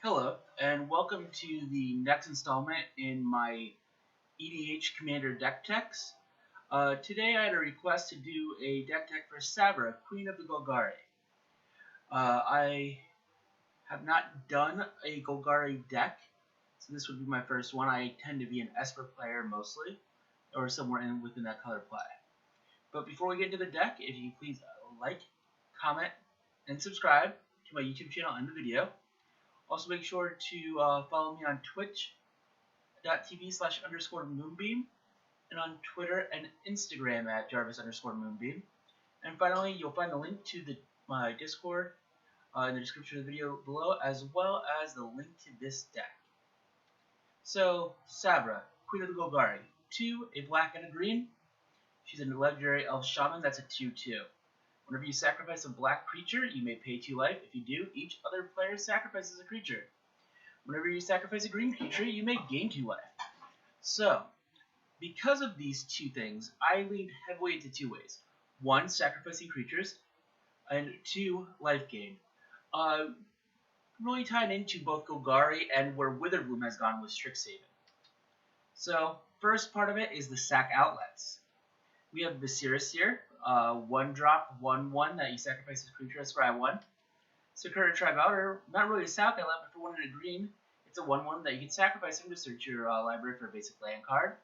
Hello, and welcome to the next installment in my EDH Commander deck techs. Today I had a request to do a deck tech for Savra, Queen of the Golgari. I have not done a Golgari deck, so this would be my first one. I tend to be an Esper player mostly, or somewhere within that color play. But before we get into the deck, if you please like, comment, and subscribe to my YouTube channel and the video. Also make sure to follow me on twitch.tv/_moonbeam and on Twitter and Instagram at Jarvis_moonbeam. And finally, you'll find the link to my Discord in the description of the video below, as well as the link to this deck. So, Savra, Queen of the Golgari. 2, a black and a green. She's a legendary elf shaman. That's a 2/2. Whenever you sacrifice a black creature, you may pay 2 life. If you do, each other player sacrifices a creature. Whenever you sacrifice a green creature, you may gain 2 life. So, because of these two things, I leaned heavily into 2 ways. 1, sacrificing creatures, and 2, life gain. Really tied into both Golgari and where Witherbloom has gone with Strixhaven. So, first part of it is the sack outlets. We have Viserys here. 1-drop, 1/1 that you sacrifice as a creature, scry 1. Sakura Tribe Outer, not really a sack outlet, but for 1 and a green, it's a 1/1 that you can sacrifice him to search your library for a basic land card.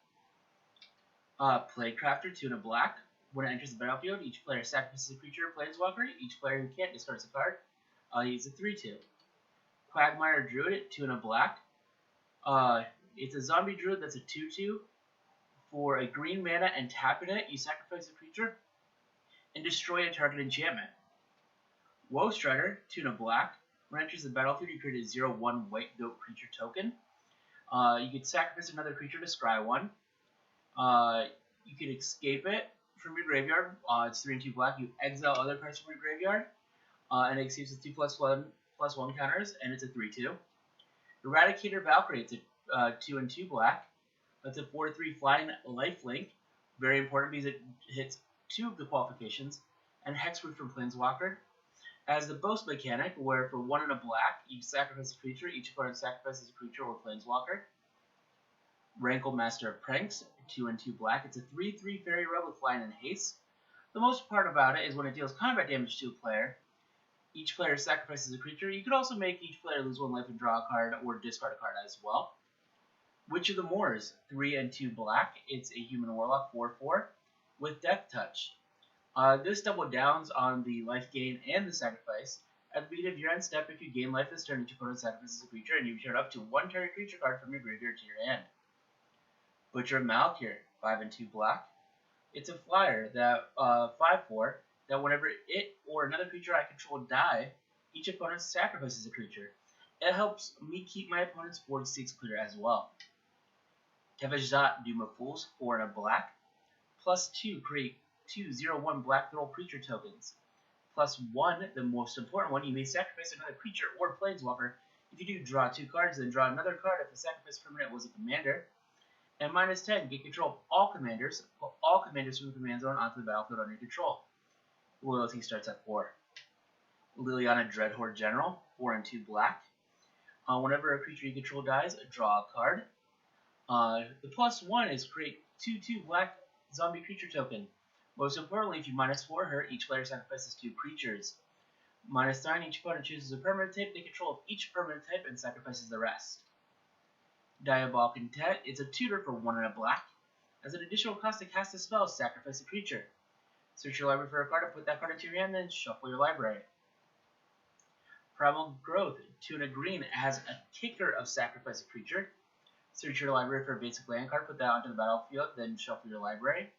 Plaguecrafter, 2 and a black. When it enters the battlefield, each player sacrifices a creature or planeswalker. Each player who can't discards a card. He's a 3/2. Quagmire Druid, 2 and a black. It's a zombie druid that's a 2/2. For a green mana and tapping it, you sacrifice a creature and destroy a target enchantment. Woe Strider, 2 and a black. When it enters the battlefield, you create a 0/1 white goat creature token. You can sacrifice another creature to scry 1. You can escape it from your graveyard. It's 3 and 2 black. You exile other cards from your graveyard. And it escapes with 2/1/1 counters, and it's a 3/2. Eradicator Valkyrie, it's a 2 and 2 black. That's a 4/3 flying lifelink. Very important because it hits 2 of the qualifications, and Hexproof from Planeswalker. As the boast mechanic, where for 1 and a black, you sacrifice a creature, each opponent sacrifices a creature or Planeswalker. Rankle Master of Pranks, 2 and 2 black. It's a 3/3 fairy rogue with flying and haste. The most part about it is when it deals combat damage to a player, each player sacrifices a creature. You could also make each player lose 1 life and draw a card or discard a card as well. Witch of the Moors, 3 and 2 black. It's a human warlock, 4/4, with Death Touch. This double downs on the life gain and the sacrifice. At the beginning of your end step, if you gain life this turn, each opponent sacrifices a creature, and you return up to 1 target creature card from your graveyard to your hand. Butcher of Malakir, 5 and 2 black. It's a flyer that 5/4 that whenever it or another creature I control die, each opponent sacrifices a creature. It helps me keep my opponent's board 6 clear as well. Tevajat, Doom of Fools, 4 and a black. +2, create 2 0/1 black throw creature tokens. +1, the most important one, you may sacrifice another creature or planeswalker. If you do, draw 2 cards, then draw another card if the sacrifice permanent was a commander. And -10, get control of all commanders. Put all commanders from the command zone onto the battlefield under your control. Loyalty starts at 4. Liliana Dreadhorde General, 4 and 2 black. Whenever a creature you control dies, draw a card. The +1 is create 2/2 black zombie creature token. Most importantly, if you -4 her, each player sacrifices 2 creatures. -9, each opponent chooses a permanent type. They control each permanent type and sacrifices the rest. Diabolic Intent, it's a tutor for 1 and a black. As an additional cost to cast a spell, sacrifice a creature. Search your library for a card and put that card into your hand, then shuffle your library. Primal Growth, 2 and a green, has a kicker of sacrifice a creature. Search your library for a basic land card, put that onto the battlefield, then shuffle your library.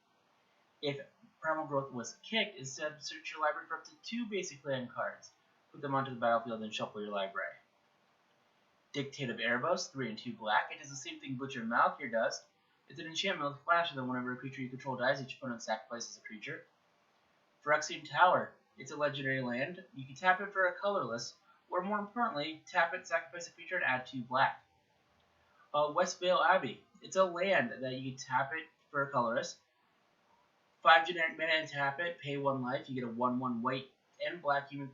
If Primal Growth was kicked, instead search your library for up to 2 basic land cards. Put them onto the battlefield, then shuffle your library. Dictate of Erebos, 3 and 2 black. It does the same thing Butcher of Malakir does. It's an enchantment with flash, and then whenever a creature you control dies, each opponent sacrifices a creature. Phyrexian Tower, it's a legendary land. You can tap it for a colorless, or more importantly, tap it, sacrifice a creature, and add 2 black. Westvale Abbey. It's a land that you can tap it for a colorless. 5 generic mana and tap it, pay 1 life. You get a 1/1 white and black human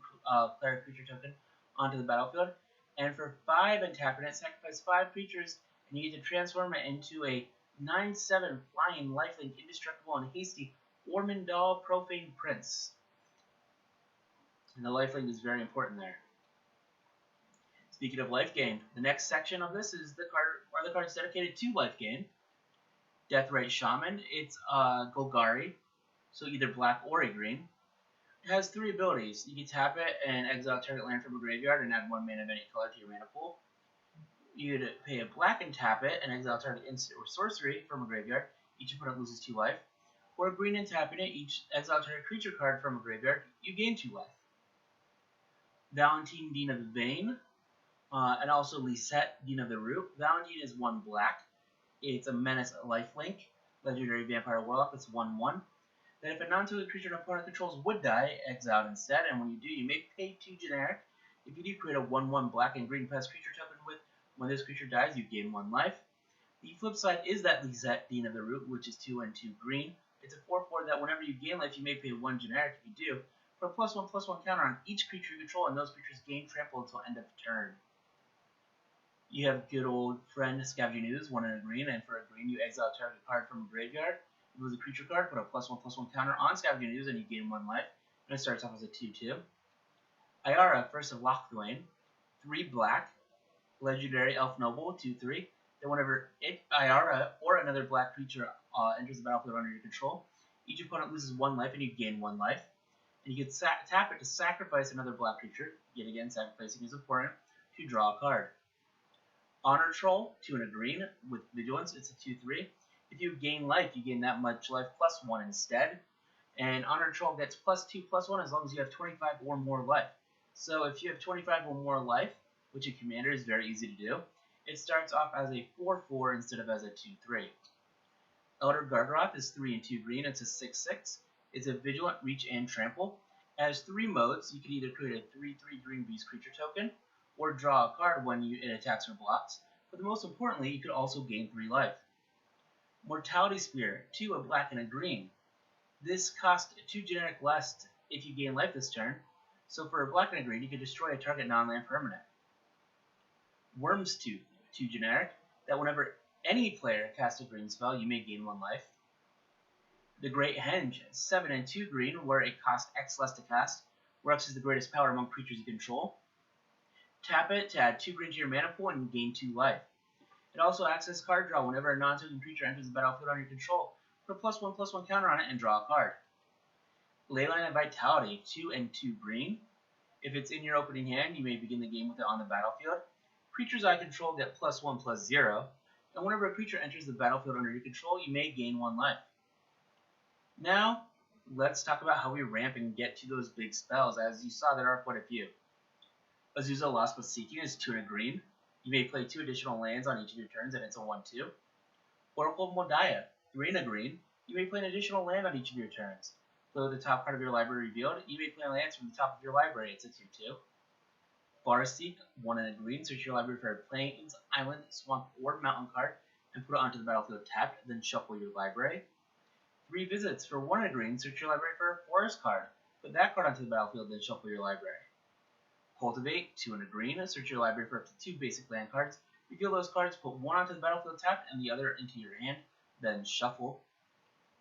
player creature token onto the battlefield. And for 5 and tapping it, sacrifice 5 creatures, and you get to transform it into a 9/7 flying lifelink, indestructible and hasty Ormondal Profane Prince. And the lifelink is very important there. Speaking of life gain, the next section of this is the cards dedicated to life gain. Deathrite Shaman, it's Golgari, so either black or a green. It has 3 abilities. You can tap it and exile target land from a graveyard and add 1 mana of any color to your mana pool. You'd pay a black and tap it and exile target instant or sorcery from a graveyard. Each opponent loses 2 life. Or a green and tapping it, each exile target creature card from a graveyard, you gain 2 life. Valentine, Dean of the Vein, and also Lisette, Dean of the Root. Valentine is 1 black. It's a menace lifelink. Legendary Vampire Warlock, it's 1/1. Then if a non-token creature an opponent controls would die, exile it instead, and when you do, you may pay 2 generic. If you do, create a 1/1 black and green pest creature token with, when this creature dies, you gain 1 life. The flip side is that Lisette, Dean of the Root, which is 2 and 2 green. It's a 4/4 that whenever you gain life, you may pay 1 generic. If you do, put a +1/+1 counter on each creature you control, and those creatures gain trample until end of turn. You have good old friend Scavenging Ooze, 1 and a green, and for a green, you exile a target card from a graveyard. If it was a creature card, put a +1/+1 counter on Scavenging Ooze, and you gain 1 life. And it starts off as a 2/2. Ayara, First of Lochthwain, 3 black, legendary Elf Noble, 2/3. Then whenever Ayara or another black creature enters the battlefield under your control, each opponent loses 1 life and you gain 1 life. And you can tap it to sacrifice another black creature, yet again sacrificing is important, to draw a card. Honor Troll, 2 and a green, with Vigilance, it's a 2/3. If you gain life, you gain that much life +1 instead. And Honor Troll gets +2/+1 as long as you have 25 or more life. So if you have 25 or more life, which in Commander is very easy to do, it starts off as a 4/4 instead of as a 2/3. Elder Gargaroth is 3 and 2 green, it's a 6/6. It's a Vigilant, Reach, and Trample. It has 3 modes. You can either create a 3/3 green beast creature token, or draw a card when it attacks or blocks. But most importantly, you could also gain 3 life. Mortality Spear, 2 a black and a green. This costs 2 generic less if you gain life this turn, so for a black and a green, you can destroy a target non-land permanent. Worm's Tooth, 2 generic, that whenever any player casts a green spell, you may gain 1 life. The Great Henge, 7 and 2 green, where it costs X less to cast, where X is the greatest power among creatures you control. Tap it to add 2 green to your mana pool and gain 2 life. It also acts as card draw whenever a non-token creature enters the battlefield under your control. Put a +1/+1 counter on it and draw a card. Leyline of Vitality, 2 and 2 green. If it's in your opening hand, you may begin the game with it on the battlefield. Creatures I control get +1/+0, and whenever a creature enters the battlefield under your control, you may gain 1 life. Now, let's talk about how we ramp and get to those big spells. As you saw, there are quite a few. Azusa Lost but Seeking is 2 and a green. You may play 2 additional lands on each of your turns, and it's a 1/2. Oracle of Modiah, 3 and a green. You may play an additional land on each of your turns. Play the top card of your library revealed. You may play lands from the top of your library. It's a 2/2. Barseek, 1 and a green. Search your library for a plains, island, swamp, or mountain card, and put it onto the battlefield tapped, then shuffle your library. 3 visits for 1 and a green. Search your library for a forest card. Put that card onto the battlefield, then shuffle your library. Cultivate, 2 and a green. Search your library for up to 2 basic land cards. Reveal those cards, put 1 onto the battlefield tapped and the other into your hand, then shuffle.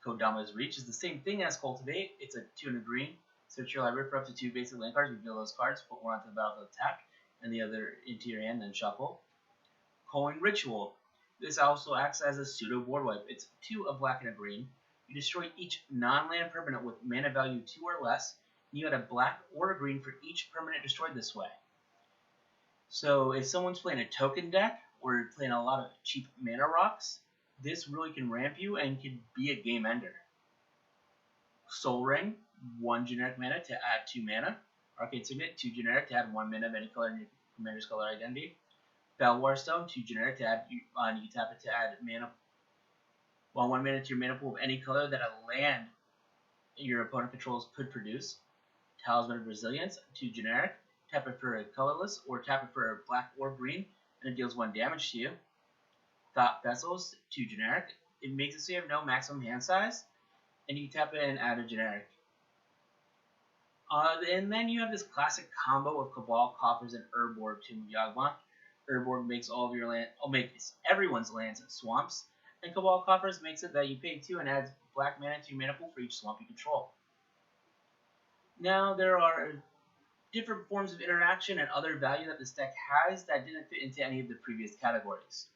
Kodama's Reach is the same thing as Cultivate. It's a 2 and a green. Search your library for up to 2 basic land cards. Reveal those cards, put 1 onto the battlefield tapped and the other into your hand, then shuffle. Culling Ritual. This also acts as a pseudo board wipe. It's 2 of black and a green. You destroy each non-land permanent with mana value 2 or less. You add a black or a green for each permanent destroyed this way. So if someone's playing a token deck or playing a lot of cheap mana rocks, this really can ramp you and can be a game ender. Soul Ring, 1 generic mana to add 2 mana. Arcade Signet, 2 generic to add 1 mana of any color in your commander's color identity. Belwar Stone, 2 generic to add, you can tap it to add mana. 1 mana to your mana pool of any color that a land your opponent controls could produce. Talisman of Resilience, 2 generic. Tap it for a colorless, or tap it for a black or green, and it deals 1 damage to you. Thought Vessels, 2 generic. It makes it so you have no maximum hand size, and you can tap it and add a generic. And then you have this classic combo of Cabal, Coffers, and Urborg Tomb of Yawgmoth. Urborg makes all of your land, makes everyone's lands swamps, and Cabal Coffers makes it that you pay 2 and adds black mana to your mana pool for each swamp you control. Now there are different forms of interaction and other value that this deck has that didn't fit into any of the previous categories.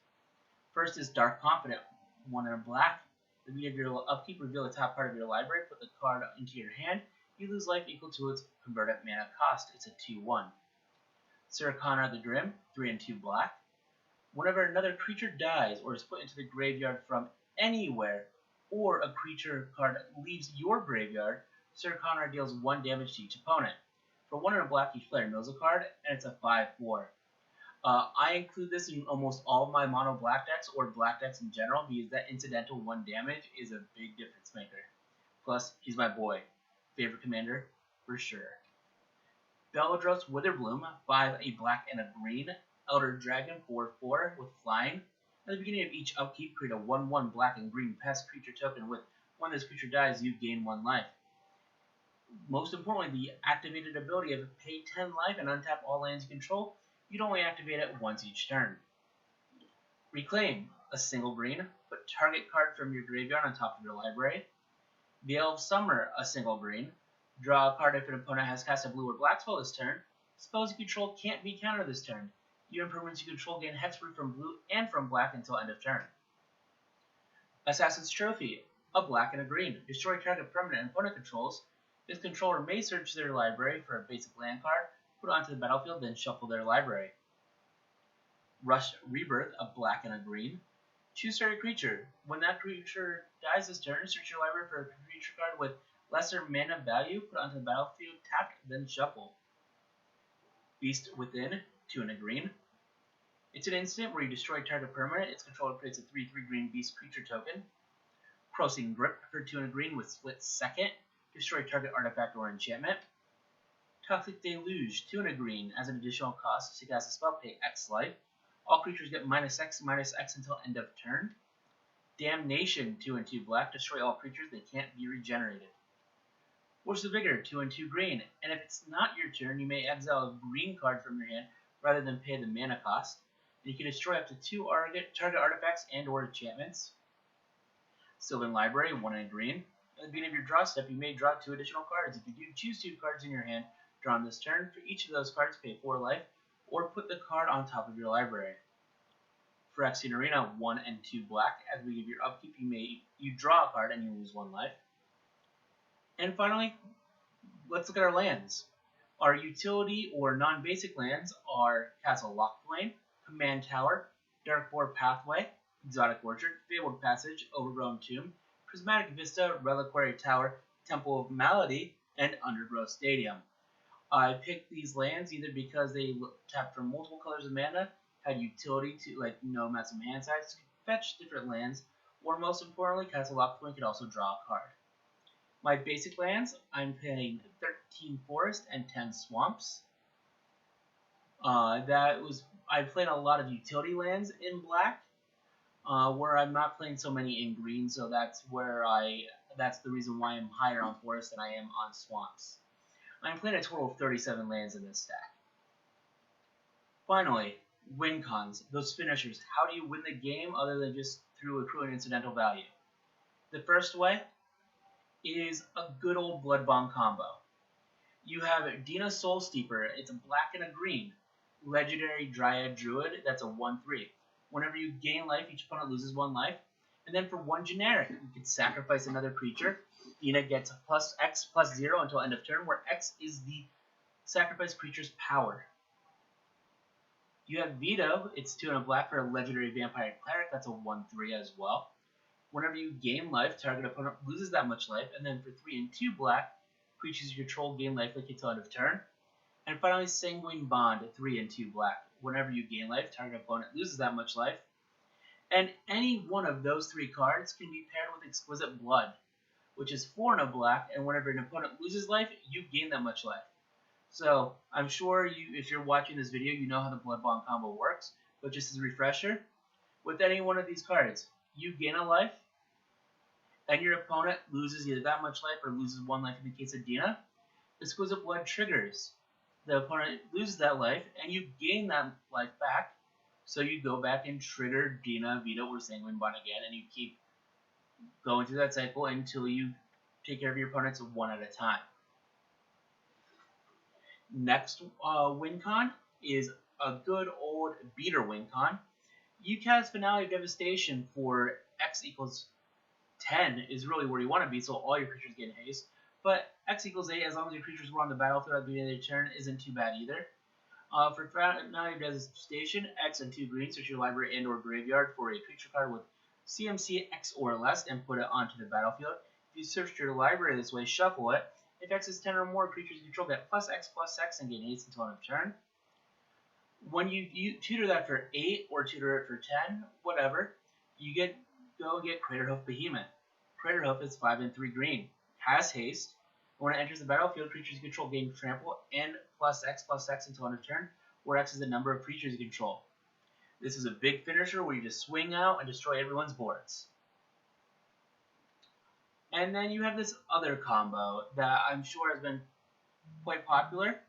First is Dark Confident, 1 and a black. At the beginning of your upkeep, reveal the top part of your library, put the card into your hand. You lose life equal to its converted mana cost. It's a 2/1. Sir Connor the Grim, 3 and 2 black. Whenever another creature dies or is put into the graveyard from anywhere, or a creature card leaves your graveyard, Sir Connor deals 1 damage to each opponent. For 1 and a black, each player mills a card, and it's a 5/4. I include this in almost all of my mono black decks or black decks in general because that incidental 1 damage is a big difference maker. Plus, he's my boy. Favorite commander, for sure. Beledros Witherbloom, 5 a black and a green. Elder Dragon, 4/4 with flying. At the beginning of each upkeep, create a 1/1 black and green pest creature token with when this creature dies, you gain 1 life. Most importantly, the activated ability of pay 10 life and untap all lands you control. You'd only activate it once each turn. Reclaim, a single green. Put target card from your graveyard on top of your library. Veil of Summer, a single green. Draw a card if an opponent has cast a blue or black spell this turn. Spells you control can't be countered this turn. You improvements you control gain hexproof from blue and from black until end of turn. Assassin's Trophy, a black and a green. Destroy target permanent opponent controls. This controller may search their library for a basic land card, put it onto the battlefield, then shuffle their library. Rush Rebirth, a black and a green. Choose target creature. When that creature dies this turn, search your library for a creature card with lesser mana value, put it onto the battlefield, tapped, then shuffle. Beast Within, 2 and a green. It's an instant where you destroy target permanent. Its controller creates a 3/3 green beast creature token. Crossing Grip for 2 and a green with split second. Destroy target artifact or enchantment. Toxic Deluge, 2 and a green. As an additional cost to cast a spell, pay X life. All creatures get -X until end of turn. Damnation, 2 and 2 black. Destroy all creatures that can't be regenerated. Force of Vigor, 2 and 2 green. And if it's not your turn, you may exile a green card from your hand rather than pay the mana cost. And you can destroy up to 2 target artifacts and or enchantments. Sylvan Library, 1 and a green. At the beginning of your draw step, you may draw 2 additional cards. If you do, choose 2 cards in your hand drawn this turn. For each of those cards, pay 4 life, or put the card on top of your library. Phyrexian Arena, 1 and 2 black. At the beginning of your upkeep, you draw a card and you lose 1 life. And finally, let's look at our lands. Our utility or non-basic lands are Castle Locthwain, Command Tower, Darkboard Pathway, Exotic Orchard, Fabled Passage, Overgrown Tomb, Prismatic Vista, Reliquary Tower, Temple of Malady, and Undergrowth Stadium. I picked these lands either because they tapped for multiple colors of mana, had utility to no maximum hand size, could fetch different lands, or most importantly, Castle Locthwain could also draw a card. My basic lands, I'm playing 13 Forest and 10 Swamps. I played a lot of utility lands in black, where I'm not playing so many in green, so that's the reason why I'm higher on Forest than I am on Swamps. I'm playing a total of 37 lands in this stack. Finally, win cons, those finishers. How do you win the game other than just through accruing incidental value? The first way is a good old Blood Bond combo. You have Dina Soul Steeper. It's a black and a green. Legendary Dryad Druid. That's a 1/3. Whenever you gain life, each opponent loses 1 life. And then for 1 generic, you can sacrifice another creature. Dina gets +X/+0 until end of turn, where X is the sacrificed creature's power. You have Veto. It's 2 and a black for a legendary Vampire Cleric. That's a 1/3 as well. Whenever you gain life, target opponent loses that much life. And then for 3 and 2 black, creatures you control gain life until end of turn. And finally, Sanguine Bond, 3 and 2 black. Whenever you gain life, target opponent loses that much life. And any one of those 3 cards can be paired with Exquisite Blood, which is 4 and a black, and whenever an opponent loses life, you gain that much life. So, I'm sure if you're watching this video, you know how the Blood Bond combo works, but just as a refresher, with any one of these cards, you gain a life, and your opponent loses either that much life or loses 1 life in the case of Dina. Exquisite Blood triggers. The opponent loses that life, and you gain that life back. So you go back and trigger Dina, Vito, or Sanguine Bond again, and you keep going through that cycle until you take care of your opponents one at a time. Next win con is a good old beater win con. You cast Finale of Devastation for X equals 10 is really where you want to be, so all your creatures get haste. But X equals 8, as long as your creatures were on the battlefield at the beginning of the turn, isn't too bad either. For Finale of Devastation, X and 2 green, search your library and or graveyard for a creature card with CMC X or less and put it onto the battlefield. If you searched your library this way, shuffle it. If X is 10 or more, creatures you control get +X and gain haste until end of turn. When you tutor that for 8 or tutor it for 10, whatever, you go get Craterhoof Behemoth. Craterhoof is 5 and 3 green, has haste. When it enters the battlefield, creatures you control gain trample and +X until end of turn, where X is the number of creatures you control. This is a big finisher where you just swing out and destroy everyone's boards. And then you have this other combo that I'm sure has been quite popular.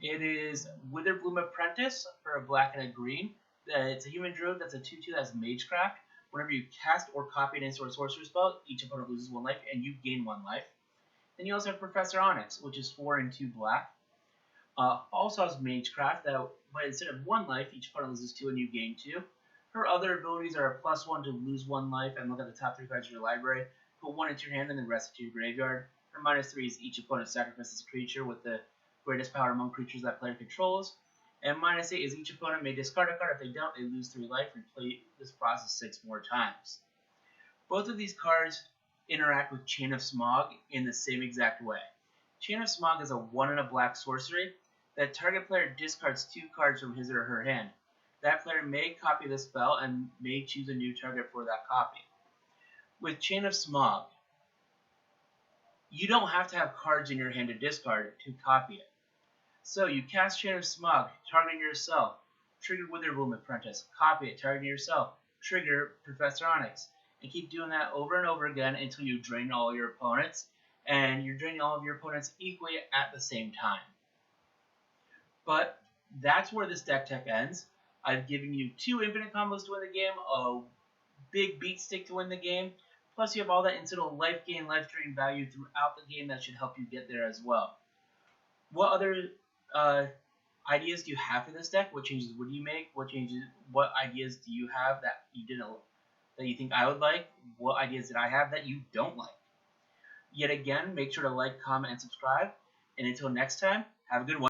It is Witherbloom Apprentice for a black and a green. It's a human druid that's a 2/2 that's Magecraft. Whenever you cast or copy an instant or sorcery spell, each opponent loses 1 life and you gain 1 life. Then you also have Professor Onyx, which is 4 and 2 black. Also has Magecraft, but instead of 1 life, each opponent loses 2 and you gain 2. Her other abilities are a +1 to lose 1 life and look at the top 3 cards of your library. Put 1 into your hand and the rest into your graveyard. Her -3 is each opponent sacrifices a creature with the greatest power among creatures that player controls. And -8 is each opponent may discard a card. If they don't, they lose 3 life and play this process 6 more times. Both of these cards interact with Chain of Smog in the same exact way. Chain of Smog is a 1 and a black sorcery that target player discards 2 cards from his or her hand. That player may copy the spell and may choose a new target for that copy. With Chain of Smog, you don't have to have cards in your hand to discard to copy it. So you cast Chain of Smog, targeting yourself, trigger Witherbloom Apprentice, copy it, targeting yourself, trigger Professor Onyx, and keep doing that over and over again until you drain all your opponents, and you're draining all of your opponents equally at the same time. But that's where this deck tech ends. I've given you 2 infinite combos to win the game, a big beat stick to win the game, plus you have all that incidental life gain, life drain value throughout the game that should help you get there as well. What other ideas do you have for this deck? What changes would you make? What ideas do you have that you think I would like? What ideas did I have that you don't like? Yet again, make sure to like, comment, and subscribe. And until next time, have a good one.